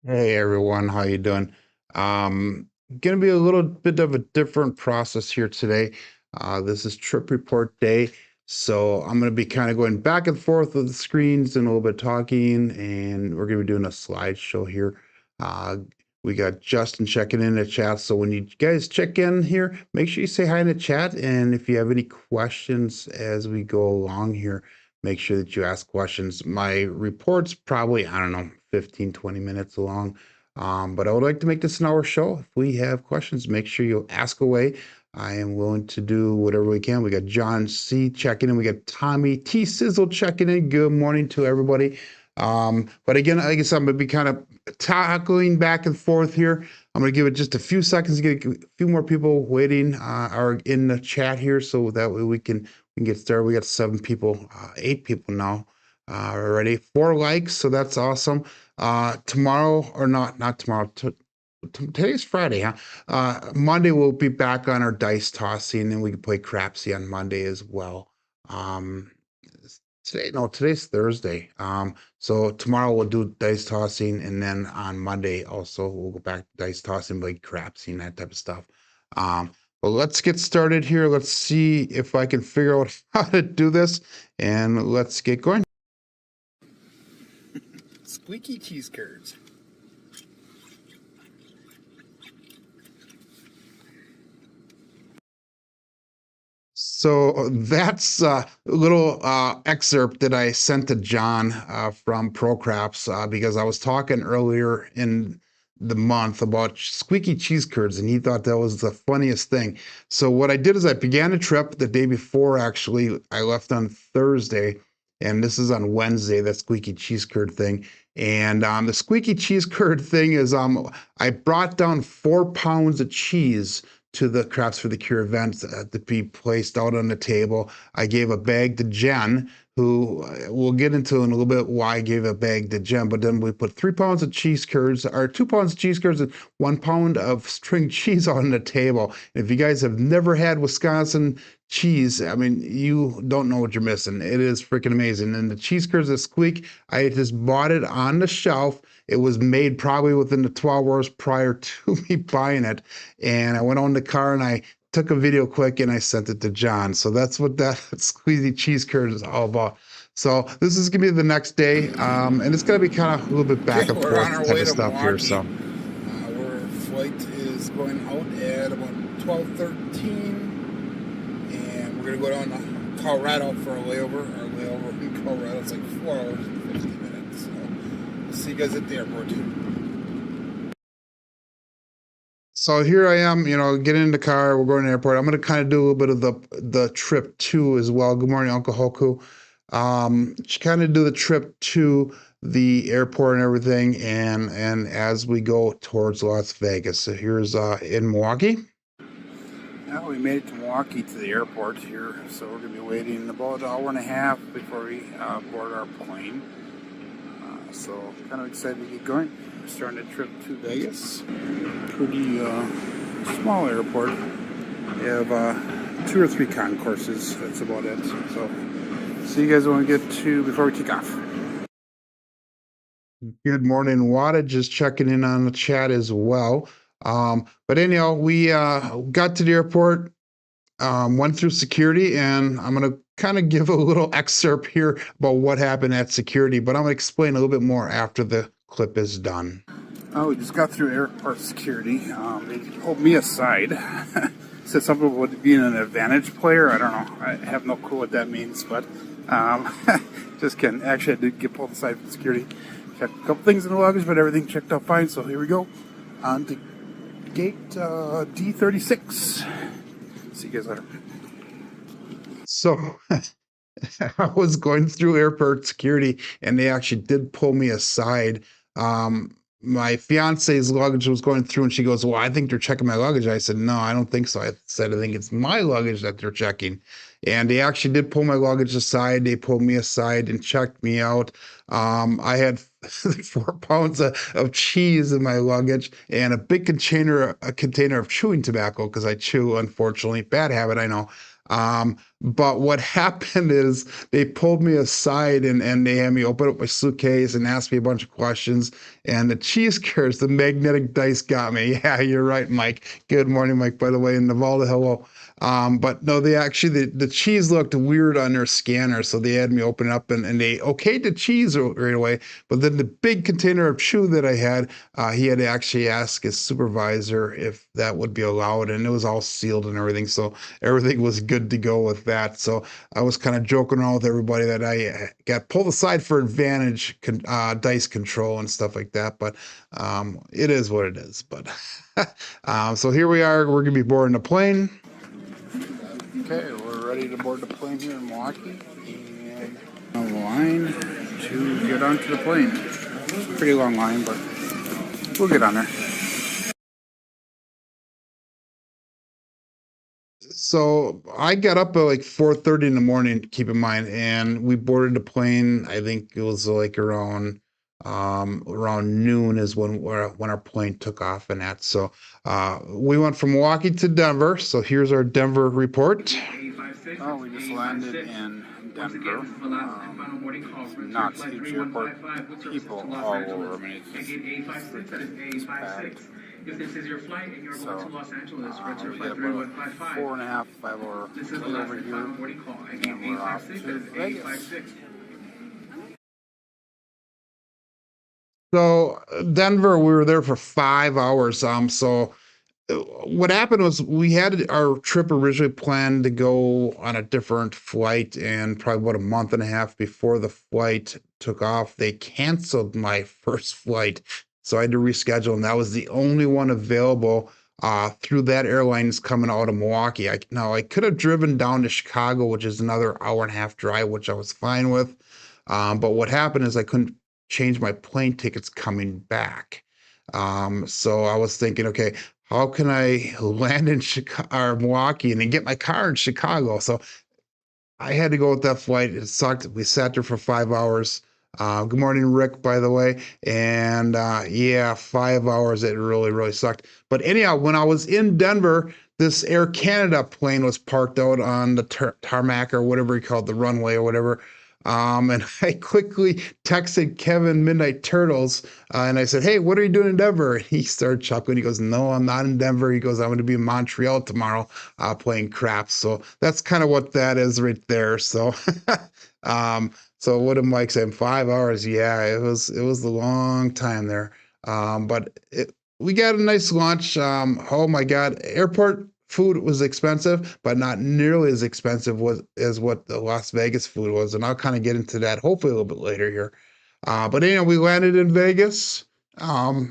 Hey everyone, how you doing? Gonna be a little bit of a different process here today. This is trip report day, so I'm gonna be kind of going back and forth with the screens and a little bit talking, and we're gonna be doing a slideshow here. Uh, we got Justin checking in the chat, so when you guys check in here, make sure you say hi in the chat, and if you have any questions as we go along here, make sure that you ask questions. My report's probably, I don't know, 15, 20 minutes long. But I would like to make this an hour show. If we have questions, make sure you ask away. I am willing to do whatever we can. We got John C checking in. We got Tommy T Sizzle checking in. Good morning to everybody. But again, like I said, I'm going to be kind of tackling back and forth here. I'm going to give it just a few seconds to get a few more people waiting or in the chat here, so that way we can get started. We got 7 people, 8 people now already. 4 likes, so that's awesome. Tomorrow, or not tomorrow. Today's Friday, huh? Monday we'll be back on our dice tossing, and we can play Crapsee on Monday as well. Um, today's Thursday. So tomorrow we'll do dice tossing, and then on Monday also we'll go back to dice tossing, like Crapsee and that type of stuff. Well, let's get started here. Let's see if I can figure out how to do this, and let's get going. Squeaky cheese curds. So that's a little excerpt that I sent to John from ProCraps because I was talking earlier in the month about squeaky cheese curds, and he thought that was the funniest thing. So what I did is I began a trip the day before. Actually, I left on Thursday, and this is on Wednesday. That squeaky cheese curd thing, and the squeaky cheese curd thing is I brought down 4 pounds of cheese to the Crafts for the Cure event to be placed out on the table. I gave a bag to Jen, who we'll get into in a little bit why I gave a bag to Jen, but then we put 3 pounds of cheese curds, or 2 pounds of cheese curds, and 1 pound of string cheese on the table. And if you guys have never had Wisconsin cheese, I mean, you don't know what you're missing. It is freaking amazing. And the cheese curds that squeak, I just bought it on the shelf. It was made probably within the 12 hours prior to me buying it. And I went on the car and I took a video quick and I sent it to John. So that's what that squeezy cheese curd is all about. So this is gonna be the next day, and it's gonna be kind of a little bit back Okay, and we're on forth our type way of to stuff here. Milwaukee. So Our flight is going out at about 12:13, and we're gonna go down to Colorado for a layover. Our layover in Colorado is like 4 hours and 50 minutes. So we'll see you guys at the airport. so here I am, getting in the car. We're going to the airport. I'm going to kind of do a little bit of the trip too as well. Good morning, Uncle Hoku. Kind of do the trip to the airport and everything, and as we go towards Las Vegas. So here's in Milwaukee. Now we made it to Milwaukee to the airport here, so we're going to be waiting about an hour and a half before we board our plane. So kind of excited to get going. Starting a trip to Vegas. Pretty small airport. We have 2 or 3 concourses. That's about it. So see you guys when we get to before we take off. Good morning, Wada. Just checking in on the chat as well. But anyhow, we got to the airport, went through security, and I'm going to kind of give a little excerpt here about what happened at security, but I'm going to explain a little bit more after the clip is done. Oh, we just got through airport security. They pulled me aside. Said something about being an advantage player. I don't know. I have no clue what that means, but just kidding. Actually, I did get pulled aside from security. Checked a couple things in the luggage, but everything checked out fine. So here we go on to gate D36. See you guys later. So I was going through airport security, and they actually did pull me aside. My fiance's luggage was going through, and she goes, "Well, I think they're checking my luggage." I said, "No, I don't think so." I said, "I think it's my luggage that they're checking." And they actually did pull my luggage aside. They pulled me aside and checked me out. I had 4 pounds of cheese in my luggage and a big container of chewing tobacco because I chew, unfortunately. Bad habit, I know. But what happened is they pulled me aside and they had me open up my suitcase and ask me a bunch of questions. And the cheese curse, the magnetic dice got me. Yeah, you're right, Mike. Good morning, Mike, by the way. And Navalda, hello. But no, they actually, the cheese looked weird on their scanner. So they had me open it up and they okayed the cheese right away. But then the big container of chew that I had, he had to actually ask his supervisor if that would be allowed. And it was all sealed and everything. So everything was good to go with that. So I was kind of joking around with everybody that I got pulled aside for advantage dice control and stuff like that. But it is what it is. But so here we are. We're going to be boarding a plane. Okay, we're ready to board the plane here in Milwaukee, and a line to get onto the plane. Pretty long line, but we'll get on there. So I got up at like 4:30 in the morning, keep in mind, and we boarded the plane. I think it was like around noon is when our plane took off and that. So we went from Milwaukee to Denver. So here's our Denver report. Oh, we just landed in Denver. Not huge airport. People all over. I mean, it's packed. If this is your flight and you're going to Los Angeles, We got about 4.5, 5 hour over here, and then we're off to Vegas. So Denver, we were there for 5 hours. So what happened was we had our trip originally planned to go on a different flight, and probably about a month and a half before the flight took off, they canceled my first flight. So I had to reschedule, and that was the only one available through that airlines coming out of Milwaukee. Now I could have driven down to Chicago, which is another hour and a half drive, which I was fine with. But what happened is I couldn't change my plane tickets coming back. So I was thinking, okay, how can I land in Chicago or Milwaukee and then get my car in Chicago? So I had to go with that flight. It sucked. We sat there for 5 hours. Good morning, Rick, by the way. And yeah, 5 hours. It really, really sucked. But anyhow, when I was in Denver, this Air Canada plane was parked out on the tarmac or whatever you call it, the runway or whatever. And I quickly texted Kevin Midnight Turtles and I said, "Hey, what are you doing in Denver?" And he started chuckling. He goes, "No, I'm not in Denver." He goes, "I'm going to be in Montreal tomorrow playing craps." So that's kind of what that is right there. So, so what did Mike say? 5 hours? Yeah, it was a long time there. We got a nice lunch. Oh my God, airport food was expensive, but not nearly as expensive as what the Las Vegas food was. And I'll kind of get into that hopefully a little bit later here. But anyway, we landed in Vegas about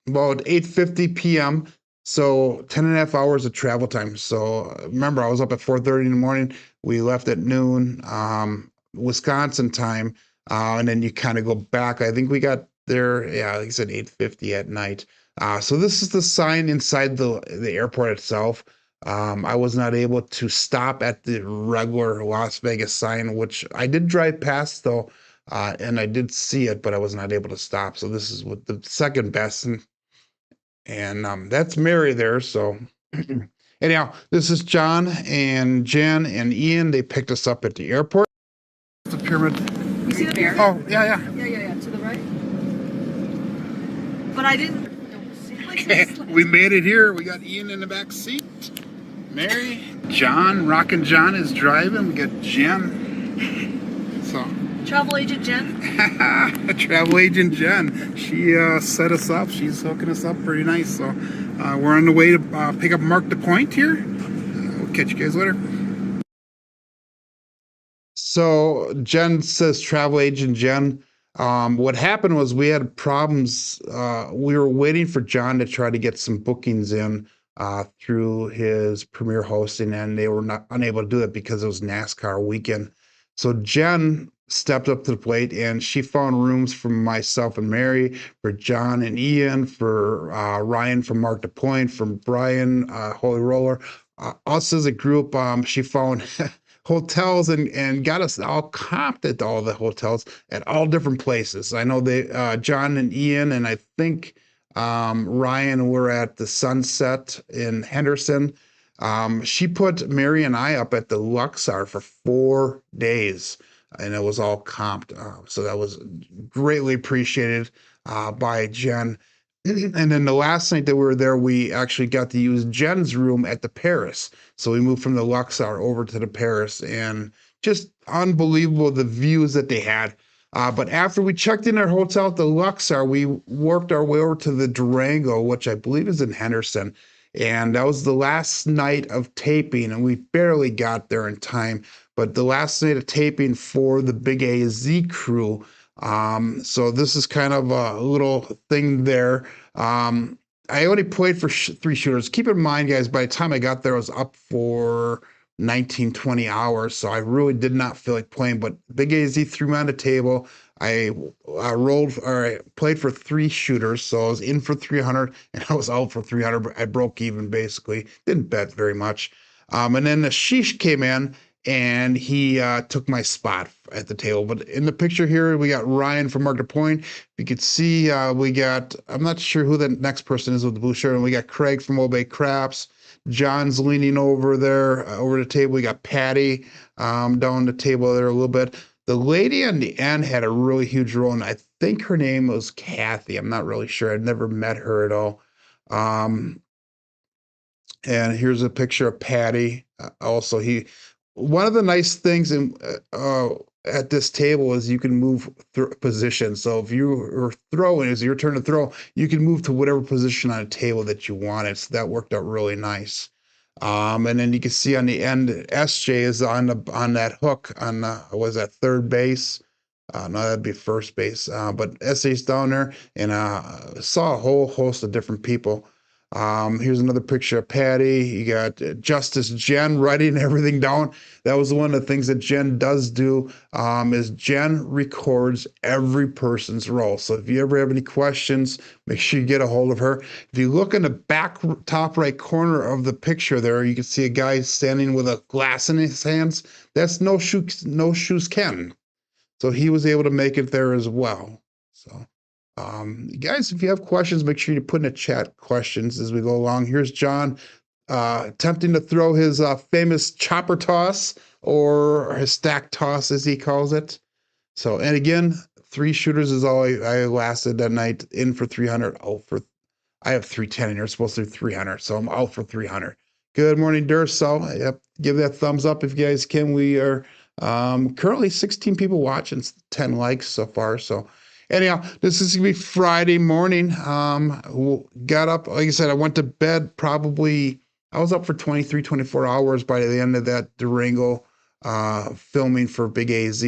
8:50 p.m. So 10 and a half hours of travel time. So remember, I was up at 4:30 in the morning. We left at noon, Wisconsin time. And then you kind of go back. I think we got there, yeah, like I said, 8:50 at night. So this is the sign inside the airport itself. I was not able to stop at the regular Las Vegas sign, which I did drive past though, and I did see it, but I was not able to stop. So this is what the second best, and that's Mary there. So anyhow, this is John and Jen and Ian. They picked us up at the airport. The pyramid. You see the bear? Oh, yeah. Yeah. To the right. But I didn't. Okay, we made it here. We got Ian in the back seat. Mary, John, Rockin' John is driving. We got Jen. So Travel agent Jen. travel agent Jen. She set us up. She's hooking us up pretty nice. So we're on the way to pick up Mark the Point here. We'll catch you guys later. So Jen says travel agent Jen. What happened was we had problems. We were waiting for John to try to get some bookings in through his Premier hosting, and they were not unable to do it because it was NASCAR weekend. So Jen stepped up to the plate and she found rooms for myself and Mary, for John and Ian, for Ryan from Mark the Point, from Brian, Holy Roller, us as a group. She found hotels and got us all comped at all the hotels at all different places. I know they, John and Ian, and I think Ryan were at the Sunset in Henderson. She put Mary and I up at the Luxor for 4 days, and it was all comped. So that was greatly appreciated by Jen. And then the last night that we were there, we actually got to use Jen's room at the Paris. So we moved from the Luxor over to the Paris, and just unbelievable the views that they had. But after we checked in our hotel at the Luxor, we worked our way over to the Durango, which I believe is in Henderson. And that was the last night of taping, and we barely got there in time. But the last night of taping for the Big AZ crew. So this is kind of a little thing there. I only played for 3 shooters. Keep in mind, guys, by the time I got there, I was up for 19, 20 hours. So I really did not feel like playing, but Big AZ threw me on the table. I rolled or I played for 3 shooters. So I was in for 300 and I was out for 300. I broke even basically. Didn't bet very much. And then the Sheesh came in and he took my spot at the table. But in the picture here, we got Ryan from Market Point. You could see we got, I'm not sure who the next person is with the blue shirt, and we got Craig from Old Bay Craps. John's leaning over there, over the table. We got Patty down the table there a little bit. The lady on the end had a really huge role, and I think her name was Kathy. I'm not really sure. I've never met her at all. And here's a picture of Patty. Also, one of the nice things at this table is you can move position. So if you are throwing, it's your turn to throw, you can move to whatever position on a table that you wanted. So that worked out really nice. And then you can see on the end, SJ is on that hook on was that third base? No, that'd be first base. But SJ's down there, and saw a whole host of different people. Here's another picture of Patty. You got Justice Jen writing everything down. That was one of the things that Jen does do, is Jen records every person's role. So if you ever have any questions, make sure you get a hold of her. If you look in the back top right corner of the picture there, you can see a guy standing with a glass in his hands. That's No Shoes Ken. So he was able to make it there as well. So guys, if you have questions, make sure you put in the chat questions as we go along. Here's John attempting to throw his famous chopper toss, or his stack toss as he calls it. So, and again, 3 shooters is all I lasted that night, in for 300. I have 310 and you're supposed to do 300. So I'm out for 300. Good morning, Durso. Yep, give that thumbs up if you guys can. We are currently 16 people watching, 10 likes so far. So anyhow, this is gonna be Friday morning. Got up, like I said, I went to bed I was up for 23, 24 hours by the end of that Durango filming for Big AZ.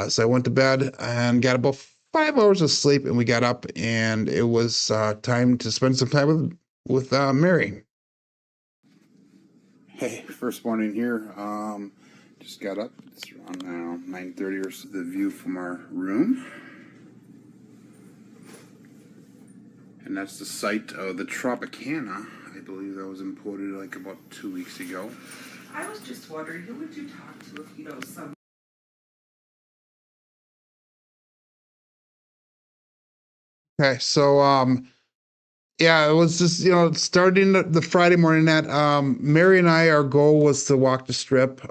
So I went to bed and got about 5 hours of sleep, and we got up, and it was time to spend some time with Mary. Hey, first morning here. Just got up. It's around now 9:30 or so. The view from our room. And that's the site of the Tropicana. I believe that was imported like about 2 weeks ago. I was just wondering, who would you talk to if you know some? Okay, so yeah, it was just, starting the Friday morning that Mary and I, our goal was to walk the strip.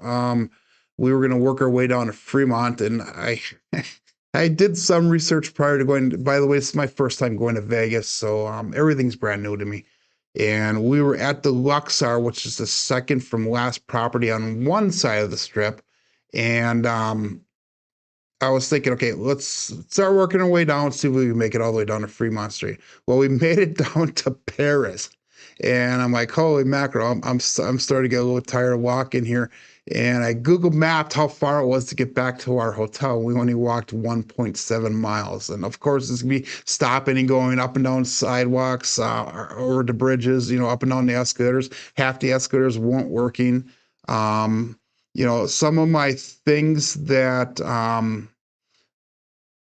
We were going to work our way down to Fremont, and I did some research prior to going. By the way, this is my first time going to Vegas, so everything's brand new to me. And we were at the Luxor, which is the second from last property on one side of the strip. And I was thinking, okay, let's start working our way down, see if we can make it all the way down to Fremont Street. Well, we made it down to Paris. And I'm like, holy mackerel, I'm starting to get a little tired of walking here. And I Google mapped how far it was to get back to our hotel. We only walked 1.7 miles. And of course, it's gonna be stopping and going up and down sidewalks, over the bridges, up and down the escalators. Half the escalators weren't working. Some of my things that,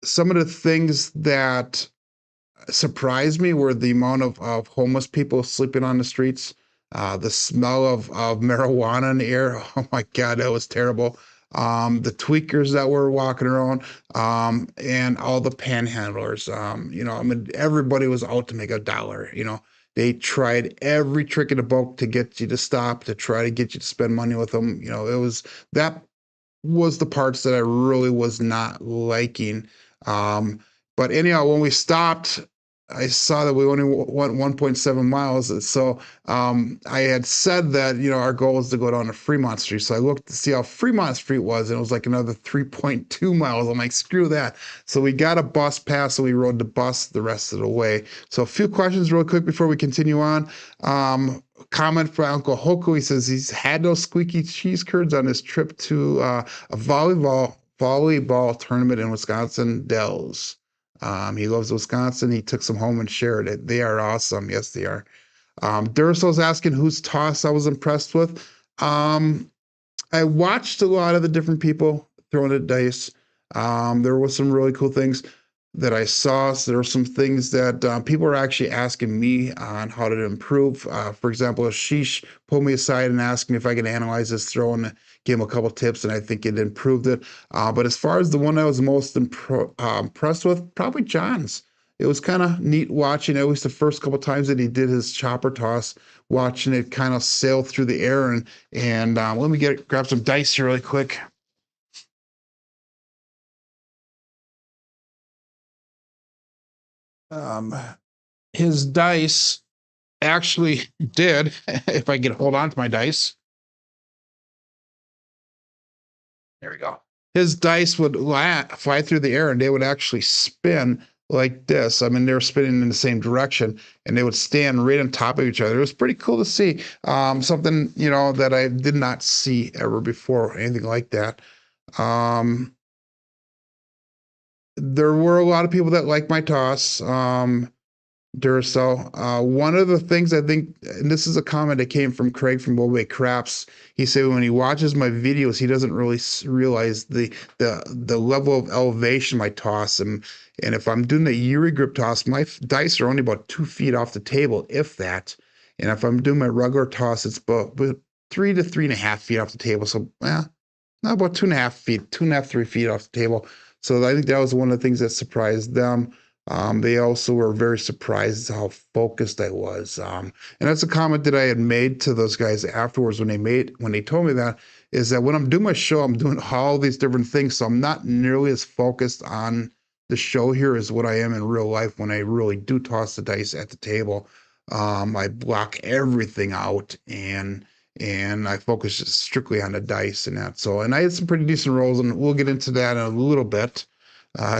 some of the things that surprised me were the amount of homeless people sleeping on the streets. The smell of marijuana in the air. Oh my God, that was terrible. The tweakers that were walking around, and all the panhandlers. Everybody was out to make $1, They tried every trick in the book to get you to stop, to try to get you to spend money with them. That was the parts that I really was not liking. Um, but anyhow, when we stopped, I saw that we only went 1.7 miles. And so I had said that, our goal is to go down to Fremont Street. So I looked to see how Fremont Street was, and it was like another 3.2 miles. I'm like, screw that. So we got a bus pass, and we rode the bus the rest of the way. So a few questions real quick before we continue on. Comment from Uncle Hoku. He says he's had no squeaky cheese curds on his trip to a volleyball tournament in Wisconsin Dells. He loves Wisconsin. He took some home and shared it. They are awesome. Yes, they are. Duracell's asking whose toss I was impressed with. I watched a lot of the different people throwing the dice. There was some really cool things that I saw. So there were some things that people were actually asking me on how to improve. For example, Ashish pulled me aside and asked me if I could analyze his throw, and gave him a couple tips, and I think it improved it. But as far as the one I was most impressed with, probably John's. It was kind of neat watching, at least the first couple times that he did his chopper toss, watching it kind of sail through the air. And let me grab some dice here really quick. His dice actually did, if I could hold on to my dice. There we go. His dice would fly through the air, and they would actually spin like this. I mean, they were spinning in the same direction, and they would stand right on top of each other. It was pretty cool to see. Something, that I did not see ever before, anything like that. There were a lot of people that liked my toss. Duracell. One of the things I think, and this is a comment that came from Craig from Bowbay Craps. He said when he watches my videos, he doesn't really realize the level of elevation my toss. And if I'm doing the Yuri grip toss, my dice are only about 2 feet off the table, if that. And if I'm doing my regular toss, it's about 3 to 3.5 feet off the table. So, not about 2.5 feet, 2.5, 3 feet off the table. So I think that was one of the things that surprised them. They also were very surprised how focused I was. And that's a comment that I had made to those guys afterwards when they told me that, is that when I'm doing my show, I'm doing all these different things. So I'm not nearly as focused on the show here as what I am in real life when I really do toss the dice at the table. I block everything out and I focus just strictly on the dice and that. So, and I had some pretty decent rolls, and we'll get into that in a little bit.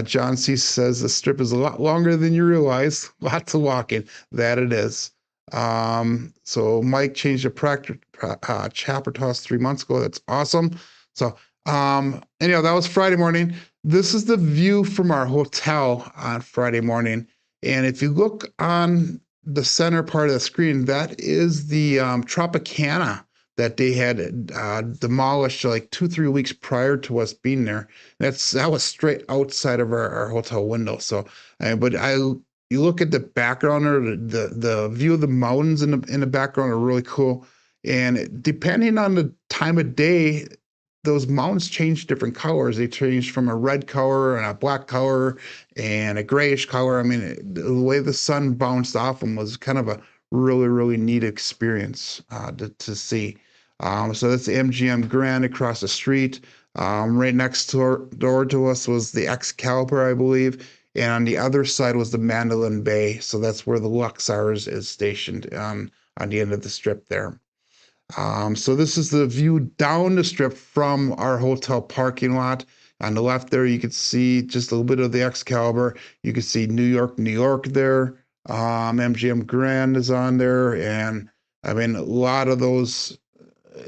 John C. says the strip is a lot longer than you realize. Lots of walking. That it is. So Mike changed the chopper toss 3 months ago. That's awesome. So anyhow, that was Friday morning. This is the view from our hotel on Friday morning. And if you look on the center part of the screen, that is the Tropicana that they had demolished like 2-3 weeks prior to us being there. That was straight outside of our hotel window. So, you look at the background, or the view of the mountains in the background are really cool. And depending on the time of day, those mountains change different colors. They change from a red color and a black color and a grayish color. I mean, the way the sun bounced off them was kind of a really, really neat experience to see. So that's the MGM Grand across the street. Right next door to us was the Excalibur, I believe. And on the other side was the Mandolin Bay. So that's where the Luxor is stationed on the end of the strip there. So this is the view down the strip from our hotel parking lot. On the left there, you can see just a little bit of the Excalibur. You can see New York, New York there. MGM Grand is on there. And I mean, a lot of those,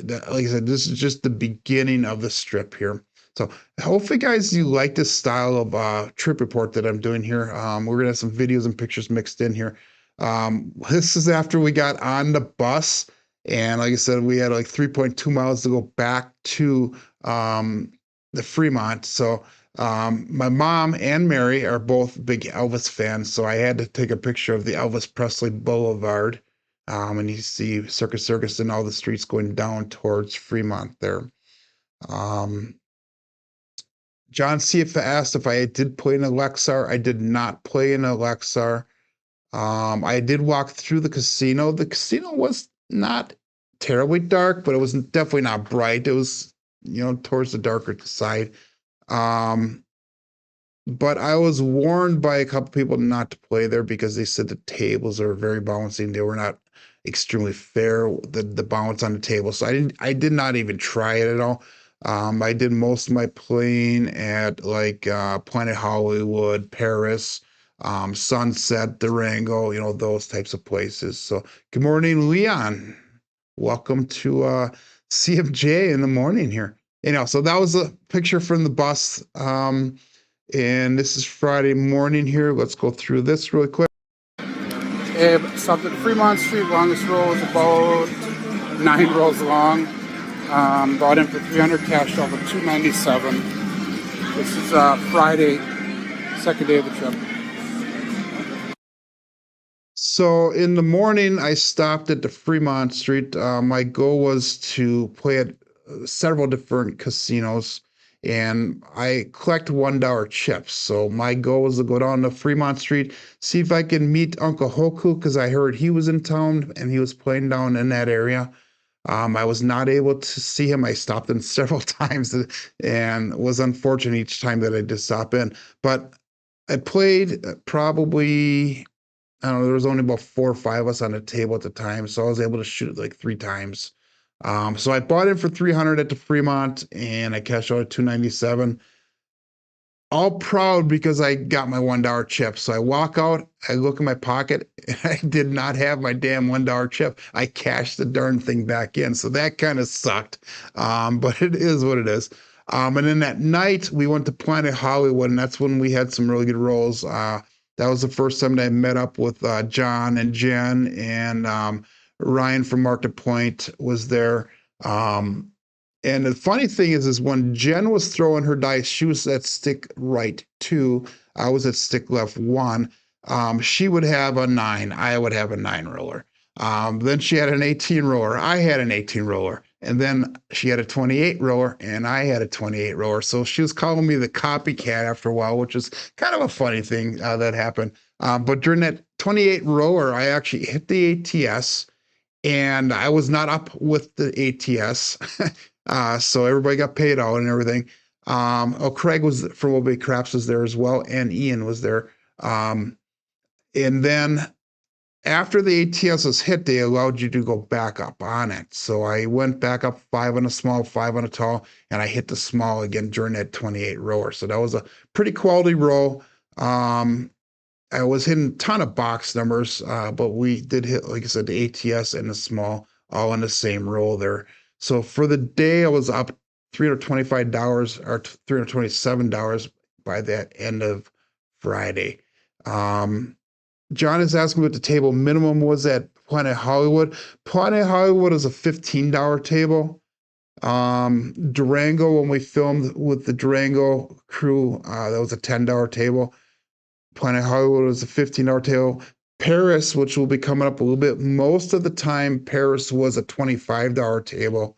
like I said, this is just the beginning of the strip here. So hopefully, guys, you like this style of trip report that I'm doing here. We're gonna have some videos and pictures mixed in here. This is after we got on the bus, and like I said, we had like 3.2 miles to go back to the Fremont. So my mom and Mary are both big Elvis fans, so I had to take a picture of the Elvis Presley Boulevard. And you see Circus and all the streets going down towards Fremont there. John C. asked if I did play in a Lexar. I did not play in a Lexar. I did walk through the casino. The casino was not terribly dark, but it was definitely not bright. It was, towards the darker side. Um, but I was warned by a couple people not to play there because they said the tables are very bouncing. They were not extremely fair, the bounce on the table. So I did not even try it at all. I did most of my playing at like Planet Hollywood, Paris, Sunset, Durango, those types of places. So good morning, Leon. Welcome to CFJ in the morning here. So that was a picture from the bus. And this is Friday morning here. Let's go through this really quick. Stopped at Fremont Street. Longest row is about 9 rows long. Bought in for 300, cashed off at 297. This is Friday, second day of the trip. So in the morning, I stopped at the Fremont Street. My goal was to play at several different casinos, and I collect $1 chips. So my goal was to go down to Fremont Street, see if I can meet Uncle Hoku, because I heard he was in town and he was playing down in that area. I was not able to see him. I stopped in several times and was unfortunate each time that I did stop in. But I played probably, I don't know, there was only about 4 or 5 of us on the table at the time, so I was able to shoot it like 3 times. So I bought in for 300 at the Fremont, and I cashed out at 297. All proud because I got my $1 chip. So I walk out, I look in my pocket, and I did not have my damn $1 chip. I cashed the darn thing back in. So that kind of sucked. But it is what it is. And then that night we went to Planet Hollywood, and that's when we had some really good rolls. That was the first time that I met up with John and Jen, and Ryan from Market Point was there. And the funny thing is when Jen was throwing her dice, she was at stick right 2. I was at stick left 1. She would have a 9. I would have a 9 roller. Then she had an 18 roller. I had an 18 roller. And then she had a 28 roller, and I had a 28 roller. So she was calling me the copycat after a while, which is kind of a funny thing that happened. But during that 28 roller, I actually hit the ATS, and I was not up with the ATS. So everybody got paid out and everything. Craig was from Obey Craps was there as well, and Ian was there. And then after the ATS was hit, they allowed you to go back up on it. So I went back up 5 on a small, 5 on a tall, and I hit the small again during that 28 rower. So that was a pretty quality roll. I was hitting a ton of box numbers, but we did hit, like I said, the ATS and the small all in the same roll there. So for the day, I was up $325 or $327 by that end of Friday. John is asking what the table minimum was at Planet Hollywood. Planet Hollywood is a $15 table. Durango, when we filmed with the Durango crew, that was a $10 table. Planet Hollywood was a $15 table. Paris, which will be coming up a little bit, most of the time, Paris was a $25 table.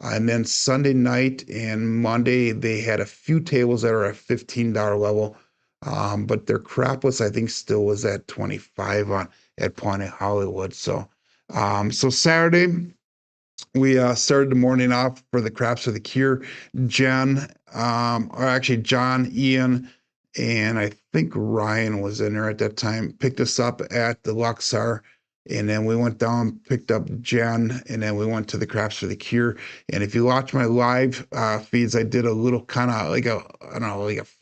And then Sunday night and Monday, they had a few tables that are at $15 level. But their crapless, I think, still was at 25 on at Planet Hollywood. So Saturday, we started the morning off for the Craps of the Cure. Jen, or actually John, Ian, and I think Ryan was in there at that time, picked us up at the Luxor. And then we went down, picked up Jen, and then we went to the Craps for the Cure. And if you watch my live feeds, I did a little kind of like a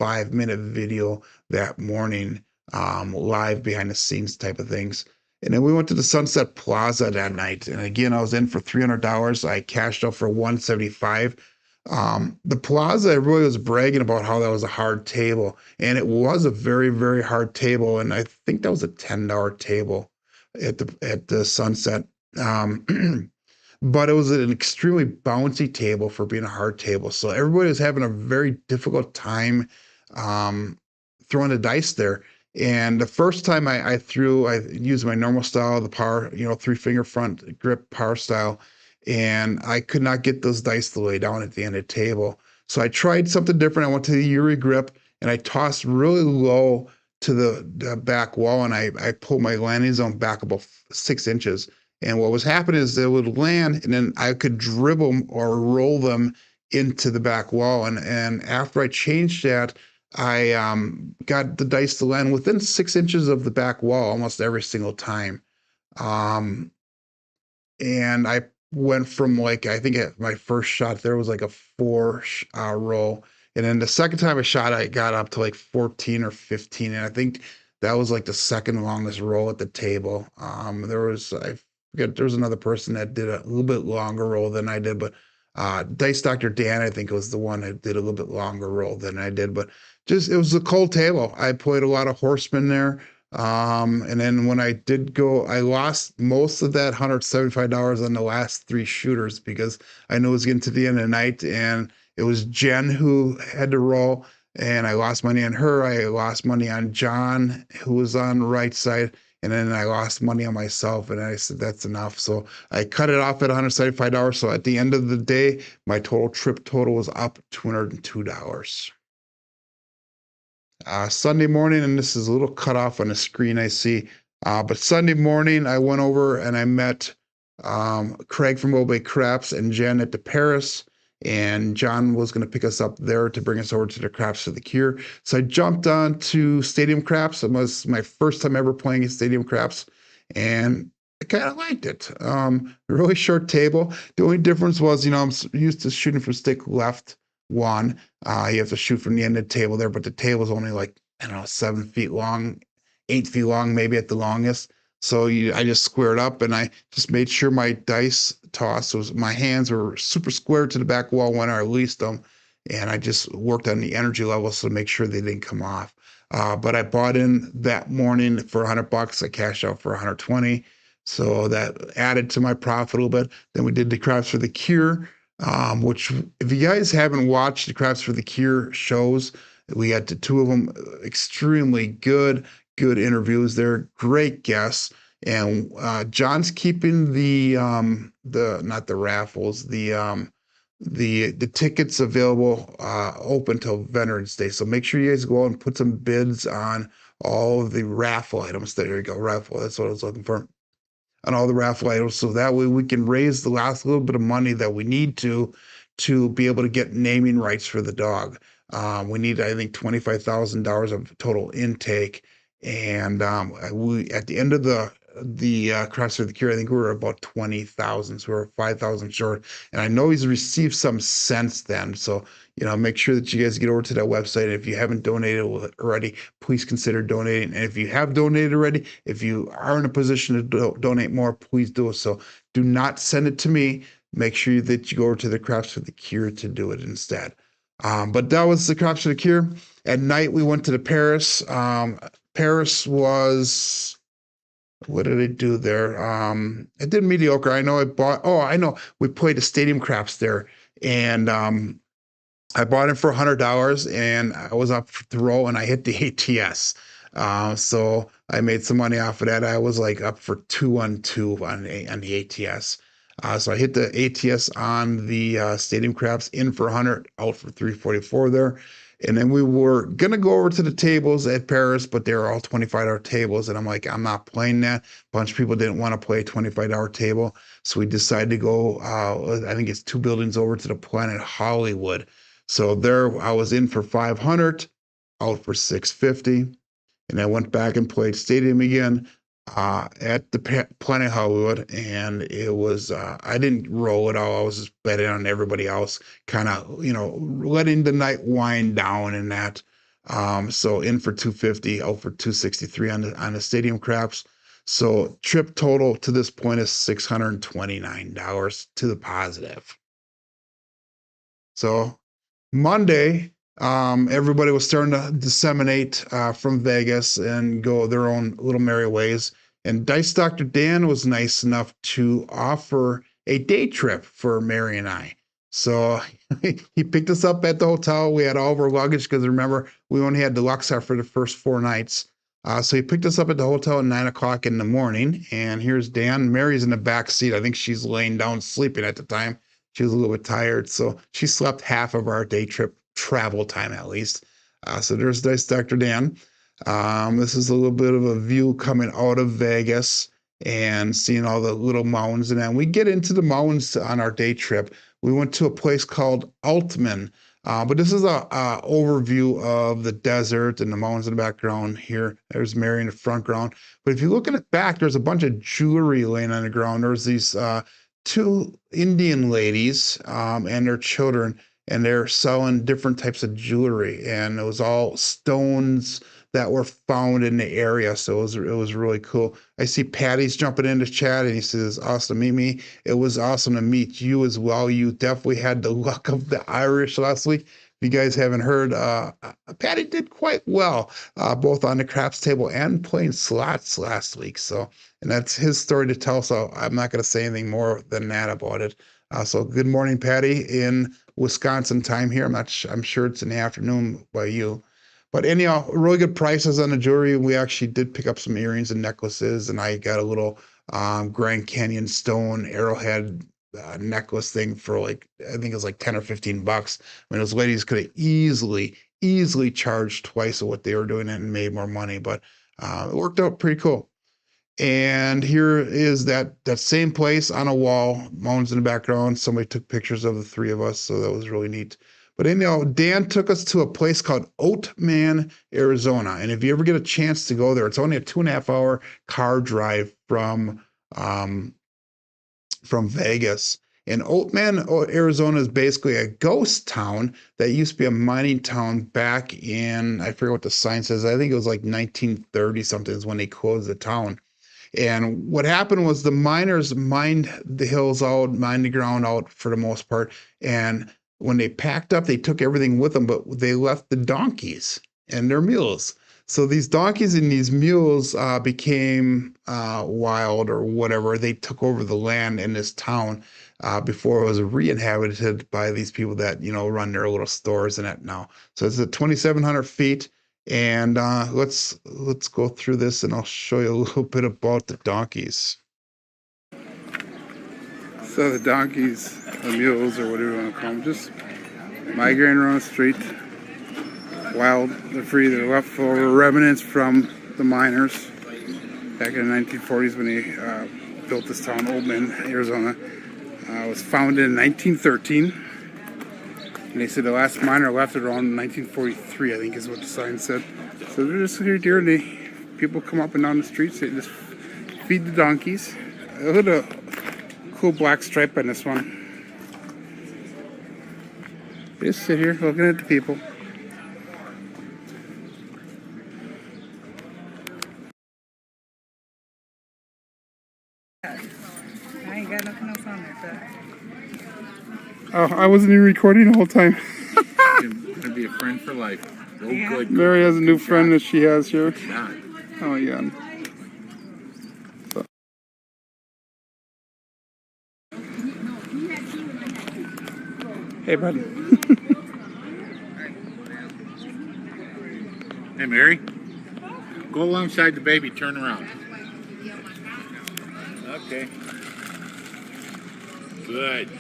5-minute video that morning, live behind the scenes type of things. And then we went to the Sunset Plaza that night. And again, I was in for $300. I cashed out for $175. The Plaza, everybody was bragging about how that was a hard table. And it was a very, very hard table. And I think that was a $10 table at the Sunset. But it was an extremely bouncy table for being a hard table. So everybody was having a very difficult time throwing the dice there. And the first time I used my normal style, the power, 3-finger front grip power style, and I could not get those dice to lay down at the end of the table. So I tried something different. I went to the Uri grip, and I tossed really low to the back wall, and I pulled my landing zone back about 6 inches. And what was happening is they would land, and then I could dribble or roll them into the back wall. And after I changed that, I got the dice to land within 6 inches of the back wall almost every single time. Um, and I went from like, I think at my first shot there was like a 4 roll, and then the second time I shot I got up to like 14 or 15, and I think that was like the second longest roll at the table. There was, I forget, there was another person that did a little bit longer roll than I did, but Dice Dr. Dan, I think, was the one that did a little bit longer roll than I did. But just, it was a cold table. I played a lot of horsemen there. And then when I did go, I lost most of that $175 on the last 3 shooters because I knew it was getting to the end of the night, and it was Jen who had to roll, and I lost money on her. I lost money on John, who was on the right side, and then I lost money on myself, and I said, that's enough. So I cut it off at $175. So at the end of the day, my trip total was up $202. Sunday morning, and this is a little cut off on the screen I see, but Sunday morning I went over and I met Craig from Obey Craps and Jen at the Paris, and John was going to pick us up there to bring us over to the Craps for the Cure. So I jumped on to Stadium Craps. It was my first time ever playing at Stadium Craps, and I kind of liked it. Really short table. The only difference was, I'm used to shooting from stick left one. You have to shoot from the end of the table there, but the table is only like, I don't know, 7 feet long, 8 feet long, maybe at the longest. So I just squared up, and I just made sure my dice toss was, my hands were super square to the back wall when I released them. And I just worked on the energy levels to make sure they didn't come off. But I bought in that morning for $100. I cashed out for 120. So that added to my profit a little bit. Then we did the Craps for the Cure, which, if you guys haven't watched the Craps for the Cure shows, we had 2 of them, extremely good interviews there, great guests. And John's keeping the not the raffles, the tickets available open till Veterans Day. So make sure you guys go out and put some bids on all of the raffle items. There you go, raffle. That's what I was looking for. On all the raffle items, so that way we can raise the last little bit of money that we need to be able to get naming rights for the dog. We need, I think, $25,000 of total intake, and we, at the end of the Craps for the Cure, I think we were about 20,000, so we're 5,000 short. And I know he's received some since then, so make sure that you guys get over to that website. If you haven't donated already, please consider donating. And if you have donated already, if you are in a position to donate more, please do it. So do not send it to me. Make sure that you go over to the Craps for the Cure to do it instead. But that was the Craps for the Cure. At night, we went to the Paris. Paris was, what did I do there? I did mediocre. I know we played the Stadium Craps there, and I bought it for $100, and I was up to roll, and I hit the ATS. So I made some money off of that. I was like up for 2-on-2 on the ATS. So I hit the ATS on the Stadium Craps, in for 100, out for 344 there. And then we were going to go over to the tables at Paris, but they were all $25 tables. And I'm like, I'm not playing that. A bunch of people didn't want to play a $25 table. So we decided to go, I think it's 2 buildings over to the Planet Hollywood. So there I was in for 500, out for 650. And I went back and played Stadium again at the Planet Hollywood. And it was, I didn't roll at all. I was just betting on everybody else, kind of, letting the night wind down and that. So in for 250, out for 263 on the Stadium Craps. So trip total to this point is $629 to the positive. So Monday, everybody was starting to disseminate from Vegas and go their own little merry ways. And Dice Dr. Dan was nice enough to offer a day trip for Mary and I. So he picked us up at the hotel. We had all of our luggage because, remember, we only had deluxe for the first 4 nights. So he picked us up at the hotel at 9 o'clock in the morning. And here's Dan. Mary's in the back seat. I think she's laying down sleeping at the time. She was a little bit tired, so she slept half of our day trip travel time at least. So there's Dice Dr. Dan. This is a little bit of a view coming out of Vegas and seeing all the little mountains. And then we get into the mountains on our day trip. We went to a place called Altman. But this is a overview of the desert and the mountains in the background here. There's Mary in the front ground. But if you look at it back, there's a bunch of jewelry laying on the ground. There's these two Indian ladies and their children, and they're selling different types of jewelry. And it was all stones that were found in the area. So it was really cool. I see Patty's jumping into chat and he says, awesome to meet me. It was awesome to meet you as well. You definitely had the luck of the Irish last week. If you guys haven't heard, Patty did quite well, both on the craps table and playing slots last week. So, and that's his story to tell. So I'm not going to say anything more than that about it. So good morning, Patty, in Wisconsin time here. I'm sure it's in the afternoon by you. But anyhow, really good prices on the jewelry. We actually did pick up some earrings and necklaces, and I got a little Grand Canyon stone arrowhead necklace thing for like, I think it was like 10 or 15 bucks. I mean, those ladies could have easily charged twice of what they were doing and made more money, but it worked out pretty cool. And here is that same place on a wall, mountains in the background. Somebody took pictures of the three of us, so that was really neat. But anyhow, Dan took us to a place called Oatman, Arizona. And if you ever get a chance to go there, it's only a 2.5 hour car drive from Vegas. And Oatman, Arizona is basically a ghost town that used to be a mining town back in, I forget what the sign says. I think it was like 1930 something is when they closed the town. And what happened was the miners mined the hills out, mined the ground out for the most part. And when they packed up, they took everything with them, but they left the donkeys and their mules. So these donkeys and these mules became wild or whatever. They took over the land in this town before it was re-inhabited by these people that, run their little stores in it now. So it's at 2,700 feet. And let's go through this and I'll show you a little bit about the donkeys. So the donkeys, the mules, or whatever you want to call them, just migrating around the street. Wild, they're free. They're leftover remnants from the miners back in the 1940s when they built this town, Oatman, Arizona. It was founded in 1913. And they said the last miner left it around 1943, I think is what the sign said. So they're just here and people come up and down the streets. They just feed the donkeys. Look at a cool black stripe on this one. They just sit here looking at the people. I ain't got nothing else on there, Oh, I wasn't even recording the whole time. Gonna be a friend for life. Oh, good. Mary has a new friend that she has here. Shot. Oh, yeah. Hey, buddy. Hey, Mary. Go alongside the baby. Turn around. Okay. Good.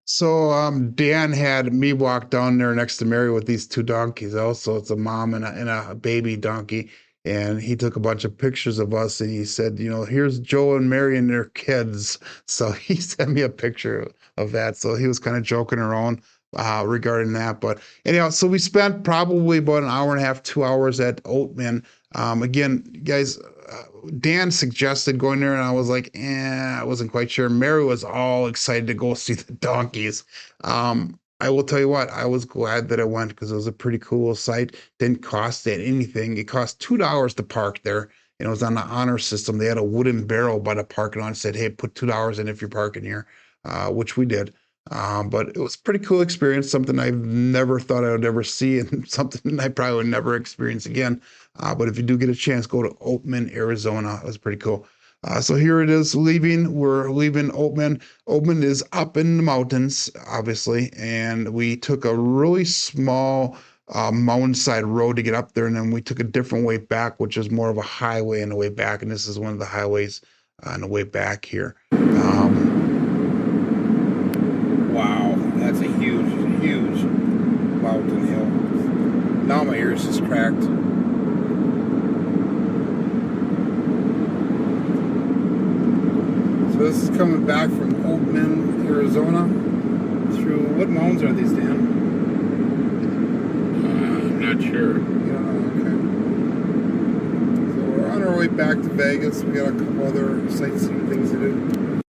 So Dan had me walk down there next to Mary with these two donkeys. Also, it's a mom and a baby donkey. And he took a bunch of pictures of us and he said, here's Joe and Mary and their kids. So he sent me a picture of that. So he was kind of joking around regarding that. But anyhow, so we spent probably about an hour and a half, 2 hours at Oatman. Again, guys, Dan suggested going there and I was like, I wasn't quite sure. Mary was all excited to go see the donkeys. I will tell you what, I was glad that I went because it was a pretty cool site. Didn't cost it anything. It cost $2 to park there. And it was on the honor system. They had a wooden barrel by the parking lot and said, hey, put $2 in if you're parking here, which we did. But it was a pretty cool experience, something I've never thought I would ever see and something I probably would never experience again. But if you do get a chance, go to Oatman, Arizona. It was pretty cool. So here it is leaving. We're leaving Oatman. Oatman is up in the mountains, obviously. And we took a really small mountainside road to get up there. And then we took a different way back, which is more of a highway on the way back. And this is one of the highways on the way back here. Wow, mattress is cracked. So this is coming back from Oldman, Arizona. Through what mountains are these, Dan? I'm not sure. Yeah, okay. So we're on our way back to Vegas. We got a couple other sightseeing things to do.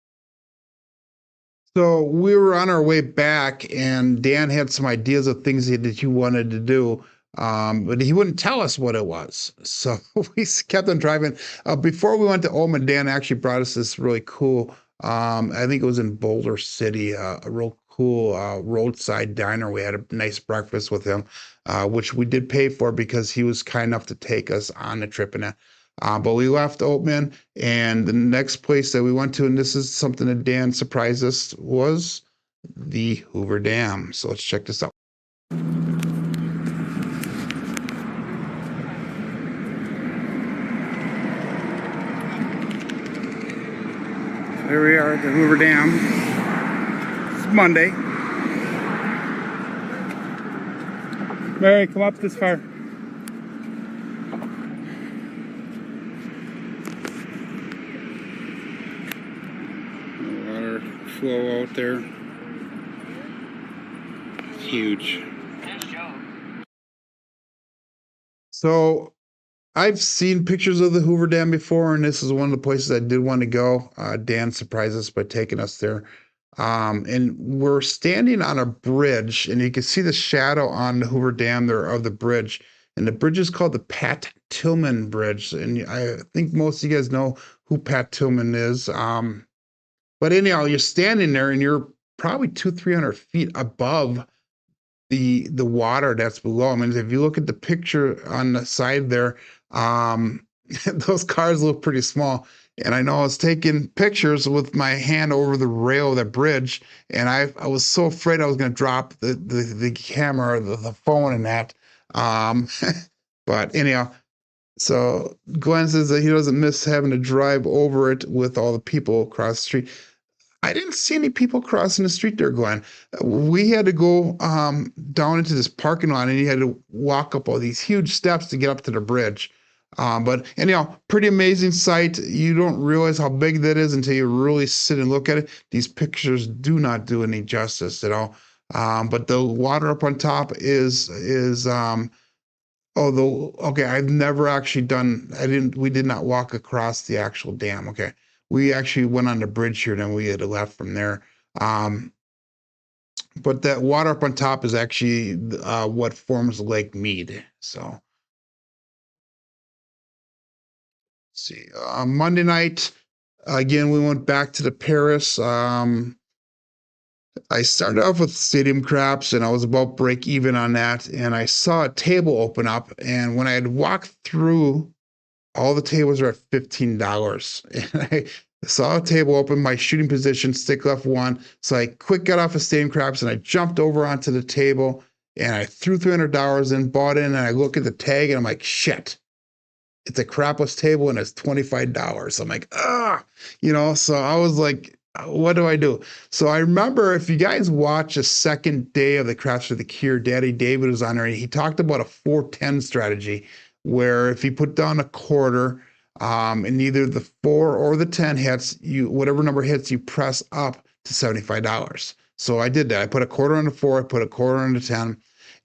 So we were on our way back, and Dan had some ideas of things that he wanted to do, but he wouldn't tell us what it was. So we kept on driving. Before we went to Oman, Dan actually brought us this really cool, I think it was in Boulder City, a real cool roadside diner. We had a nice breakfast with him, which we did pay for because he was kind enough to take us on the trip and that. But we left Oatman, and the next place that we went to, and this is something that Dan surprised us, was the Hoover Dam. So let's check this out. There we are at the Hoover Dam. It's Monday. Mary, come up this far. Water flow out there. It's huge. So I've seen pictures of the Hoover Dam before, and this is one of the places I did want to go. Dan surprised us by taking us there. And we're standing on a bridge, and you can see the shadow on the Hoover Dam there of the bridge. And the bridge is called the Pat Tillman Bridge. And I think most of you guys know who Pat Tillman is. But anyhow, you're standing there, and you're probably 200-300 feet above the water that's below. I mean, if you look at the picture on the side there, those cars look pretty small. And I know I was taking pictures with my hand over the rail of the bridge, and I was so afraid I was going to drop the camera, or the phone, and that. But anyhow, so Glenn says that he doesn't miss having to drive over it with all the people across the street. I didn't see any people crossing the street there, Glenn. We had to go down into this parking lot, and you had to walk up all these huge steps to get up to the bridge. But anyhow, pretty amazing sight. You don't realize how big that is until you really sit and look at it. These pictures do not do any justice at all. But the water up on top is although, okay, I've never actually we did not walk across the actual dam. Okay. We actually went on the bridge here, then we had left from there. But that water up on top is actually what forms Lake Mead. So, let's see. Monday night, again, we went back to the Paris. I started off with stadium craps, and I was about break even on that. And I saw a table open up, and when I had walked through, all the tables are at $15. And I saw a table open, my shooting position, stick left one. So I quick got off of stadium craps, and I jumped over onto the table, and I threw $300 in, bought in, and I look at the tag, and I'm like, shit. It's a crapless table, and it's $25. I'm like, so I was like, what do I do? So I remember, if you guys watch the second day of the Craps for the Cure, Daddy David was on there, and he talked about a 4-10 strategy, where if you put down a quarter, and either the 4 or the 10 hits, whatever number hits, you press up to $75. So I did that. I put a quarter on the 4, I put a quarter on the 10,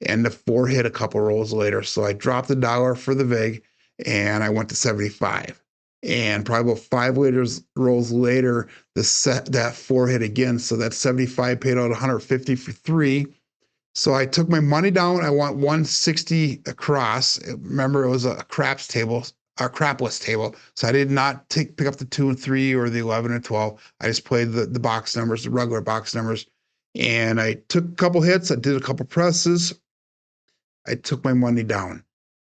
and the 4 hit a couple rolls later. So I dropped $1 for the vig, and I went to 75. And probably about 5 rolls later, that 4 hit again. So that 75 paid out 150 for 3. So I took my money down. I want 160 across. Remember, it was a crapless table. So I did not pick up the 2 and 3 or the 11 and 12. I just played the box numbers, the regular box numbers. And I took a couple hits. I did a couple presses. I took my money down.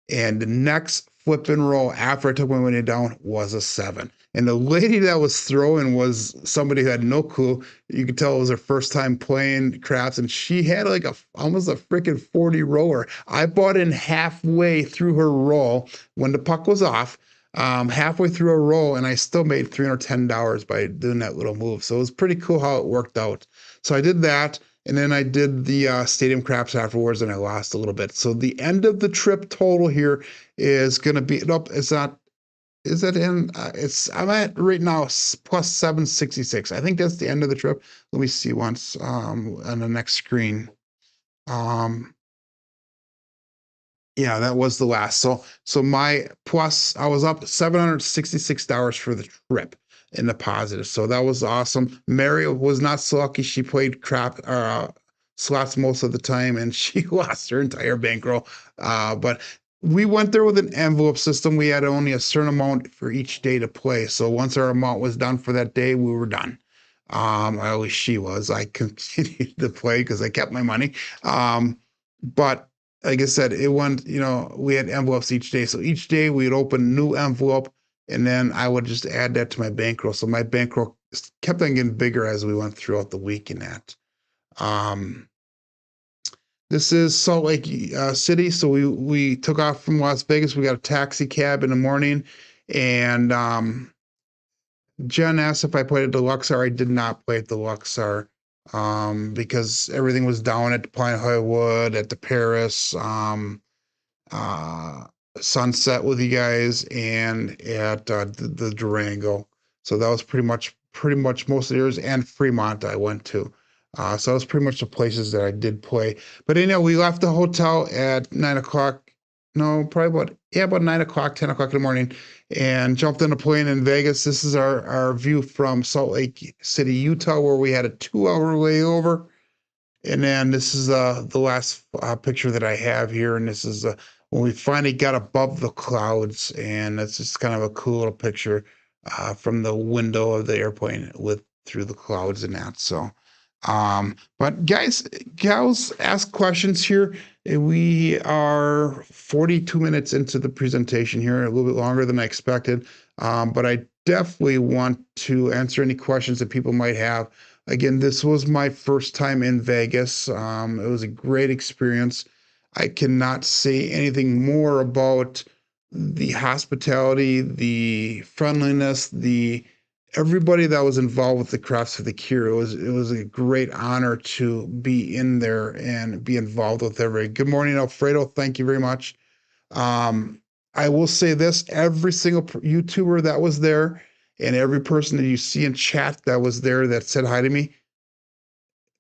And the next flip and roll after I took my money down was a 7. And the lady that was throwing was somebody who had no clue. You could tell it was her first time playing craps, and she had like almost a freaking 40 roller. I bought in halfway through her roll when the puck was off, halfway through a roll, and I still made $310 by doing that little move. So it was pretty cool how it worked out. So I did that. And then I did the stadium craps afterwards, and I lost a little bit. So the end of the trip total here is going to be, nope, it's not. Is it in? I'm at right now plus 766. I think that's the end of the trip. Let me see once on the next screen. Um, yeah, that was the last. So my plus, I was up $766 for the trip in the positive. So that was awesome. Mary was not so lucky. She played slots most of the time, and she lost her entire bankroll. But we went there with an envelope system. We had only a certain amount for each day to play. So once our amount was done for that day, we were done. At least she was. I continued to play because I kept my money. But like I said, it went, we had envelopes each day. So each day we would open a new envelope, and then I would just add that to my bankroll. So my bankroll kept on getting bigger as we went throughout the week in that. This is Salt Lake City. So we took off from Las Vegas. We got a taxi cab in the morning, and Jen asked if I played at the Luxor. I did not play at the Luxor because everything was down at the Planet Hollywood, at the Paris, uh, Sunset with you guys, and at the Durango. So that was pretty much most of the years, and Fremont I went to. So that was pretty much the places that I did play. But anyhow, we left the hotel at 9 o'clock. No, probably about 9 o'clock, 10 o'clock in the morning, and jumped on a plane in Vegas. This is our view from Salt Lake City, Utah, where we had a 2-hour layover. And then this is the last picture that I have here, and this is when we finally got above the clouds, and it's just kind of a cool little picture from the window of the airplane with through the clouds and that. So, but guys, gals, ask questions here. We are 42 minutes into the presentation here, a little bit longer than I expected, but I definitely want to answer any questions that people might have. Again, this was my first time in Vegas. It was a great experience. I cannot say anything more about the hospitality, the friendliness, the everybody that was involved with the Crafts for the Cure. It was a great honor to be in there and be involved with everybody. Good morning, Alfredo. Thank you very much. I will say this: every single YouTuber that was there, and every person that you see in chat that was there that said hi to me,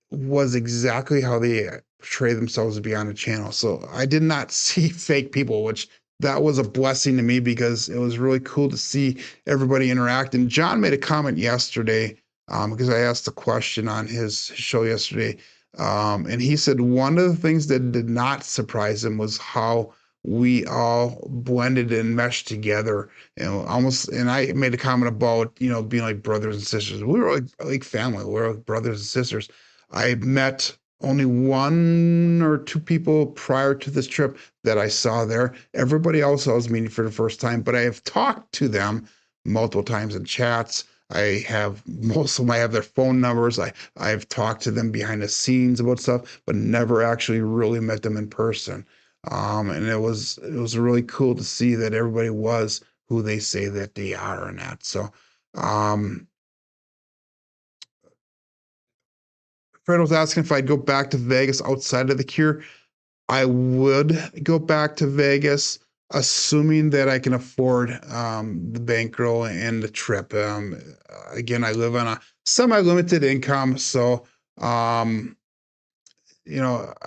was exactly how they portray themselves to be on the channel. So I did not see fake people, which that was a blessing to me because it was really cool to see everybody interact. And John made a comment yesterday because I asked a question on his show yesterday. And he said one of the things that did not surprise him was how we all blended and meshed together, and I made a comment about, being like brothers and sisters. We were like family. We were like brothers and sisters. I met only 1 or 2 people prior to this trip that I saw there. Everybody else I was meeting for the first time, but I have talked to them multiple times in chats. Most of them, I have their phone numbers. I've talked to them behind the scenes about stuff, but never actually really met them in person. And it was really cool to see that everybody was who they say that they are and that. So, Fred was asking if I'd go back to Vegas outside of the Cure. I would go back to Vegas, assuming that I can afford the bankroll and the trip. Again, I live on a semi-limited income, so I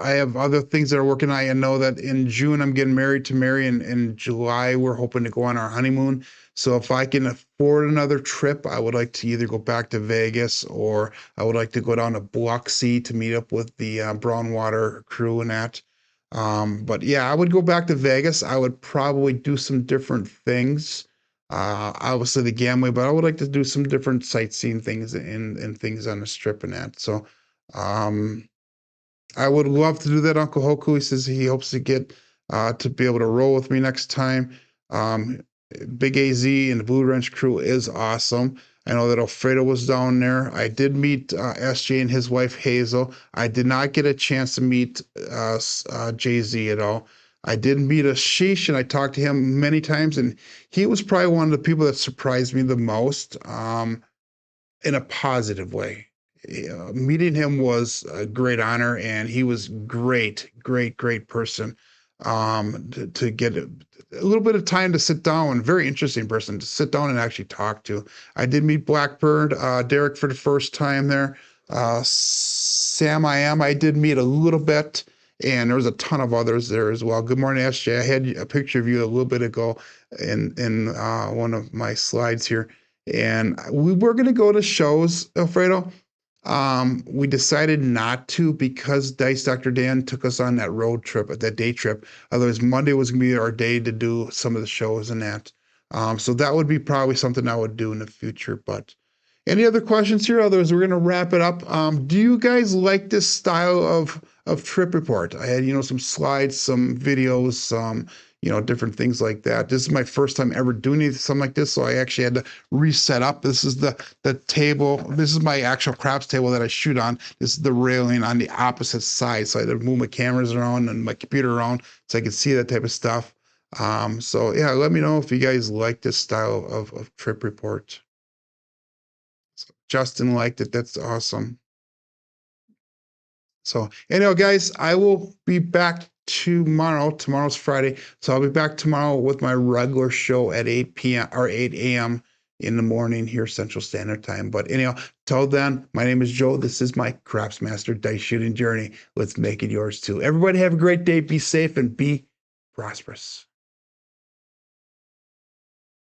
have other things that are working. I know that in June I'm getting married to Mary, and in July we're hoping to go on our honeymoon. So if I can afford another trip, I would like to either go back to Vegas, or I would like to go down to Biloxi to meet up with the Brownwater crew and that. But yeah, I would go back to Vegas. I would probably do some different things. Obviously the gambling, but I would like to do some different sightseeing things and things on the strip and that. So, I would love to do that. Uncle Hoku, he says he hopes to get to be able to roll with me next time. Big AZ and the Blue Wrench crew is awesome. I know that Alfredo was down there. I did meet SJ and his wife Hazel. I did not get a chance to meet Jay-Z at all. I did meet Ashish, and I talked to him many times, and he was probably one of the people that surprised me the most in a positive way. meeting him was a great honor, and he was great person. To get a little bit of time to sit down, very interesting person to sit down and actually talk to. I did meet Blackbird, Derek for the first time there. Sam, I did meet a little bit, and there was a ton of others there as well. Good morning, SJ. I had a picture of you a little bit ago in one of my slides here, and we were going to go to shows, Alfredo. We decided not to because Dice Dr. Dan took us on that road trip, that day trip. Otherwise, Monday was going to be our day to do some of the shows and that. So that would be probably something I would do in the future. But any other questions here? Otherwise, we're going to wrap it up. Do you guys like this style of trip report? I had, some slides, some videos, some, different things like that. This is my first time ever doing something like this, so I actually had to reset up. This is the table. This is my actual craps table that I shoot on. This is the railing on the opposite side, so I had to move my cameras around and my computer around so I could see that type of stuff. So yeah, let me know if you guys like this style of trip report. So Justin liked it. That's awesome. So anyhow, guys, I will be back tomorrow. Tomorrow's Friday, so I'll be back tomorrow with my regular show at 8 p.m. or 8 a.m. in the morning here Central Standard Time. But anyhow, till then, my name is Joe. This is my Craftsmaster Dice Shooting Journey. Let's make it yours too. Everybody have a great day. Be safe and be prosperous.